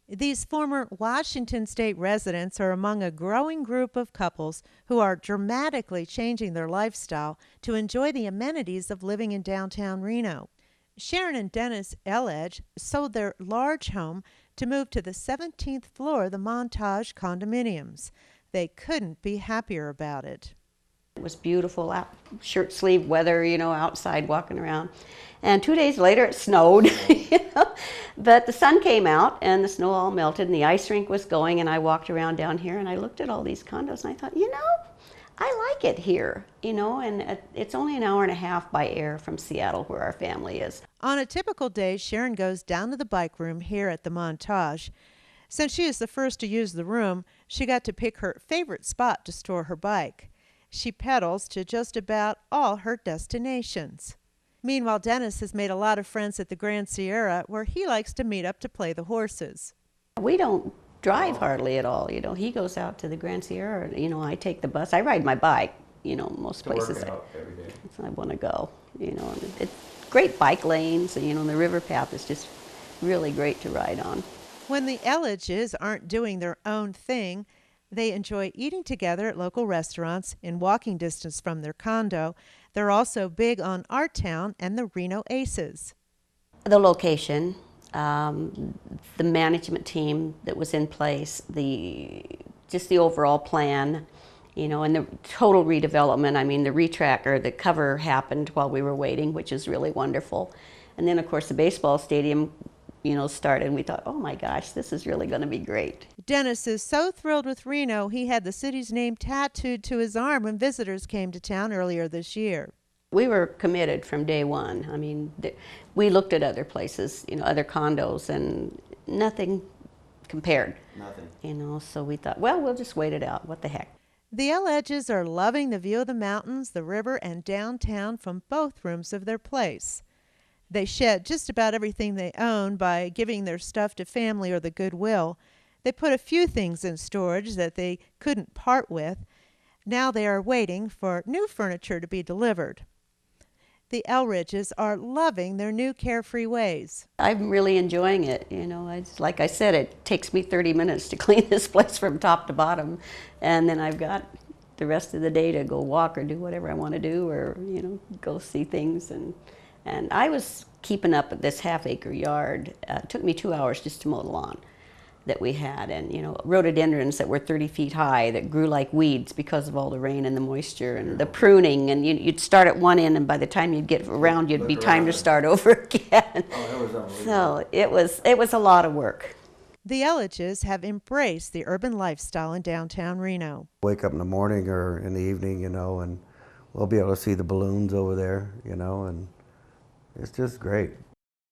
These former Washington state residents are among a growing group of couples who are dramatically changing their lifestyle to enjoy the amenities of living in downtown Reno. Sherron and Dennis Elledge sold their large home to move to the 17th floor of the Montage condominiums. They couldn't be happier about it. It was beautiful, out, shirt sleeve weather, outside walking around. And 2 days later it snowed, But the sun came out and the snow all melted and the ice rink was going, and I walked around down here and I looked at all these condos and I thought, I like it here, and it's only an hour and a half by air from Seattle where our family is. On a typical day, Sherron goes down to the bike room here at the Montage. Since she is the first to use the room, she got to pick her favorite spot to store her bike. She pedals to just about all her destinations. Meanwhile, Dennis has made a lot of friends at the Grand Sierra, where he likes to meet up to play the horses. We don't drive hardly at all, He goes out to the Grand Sierra, I take the bus. I ride my bike, most places I want to go, And it's great bike lanes, and the river path is just really great to ride on. When the Elledges aren't doing their own thing, they enjoy eating together at local restaurants in walking distance from their condo. They're also big on our town and the Reno Aces. The location, the management team that was in place, just the overall plan, and the total redevelopment. I mean, the retrack or the cover happened while we were waiting, which is really wonderful. And then, of course, the baseball stadium, started, and we thought, oh my gosh, this is really going to be great. Dennis is so thrilled with Reno, he had the city's name tattooed to his arm when visitors came to town earlier this year. We were committed from day one. I mean, we looked at other places, other condos, and nothing compared. Nothing. So we thought, well, we'll just wait it out. What the heck? The Elledges are loving the view of the mountains, the river, and downtown from both rooms of their place. They shed just about everything they own by giving their stuff to family or the Goodwill. They put a few things in storage that they couldn't part with. Now they are waiting for new furniture to be delivered. The Elledges are loving their new carefree ways. I'm really enjoying it. Like I said, it takes me 30 minutes to clean this place from top to bottom, and then I've got the rest of the day to go walk or do whatever I want to do, or go see things. And I was keeping up at this half-acre yard. It took me 2 hours just to mow the lawn that we had, and rhododendrons that were 30 feet high that grew like weeds because of all the rain and the moisture and the pruning, and you'd start at one end, and by the time you'd get around, you'd be time to start over again. Oh, that was unbelievable. So it was a lot of work. The Elledges have embraced the urban lifestyle in downtown Reno. Wake up in the morning or in the evening, and we'll be able to see the balloons over there, and it's just great.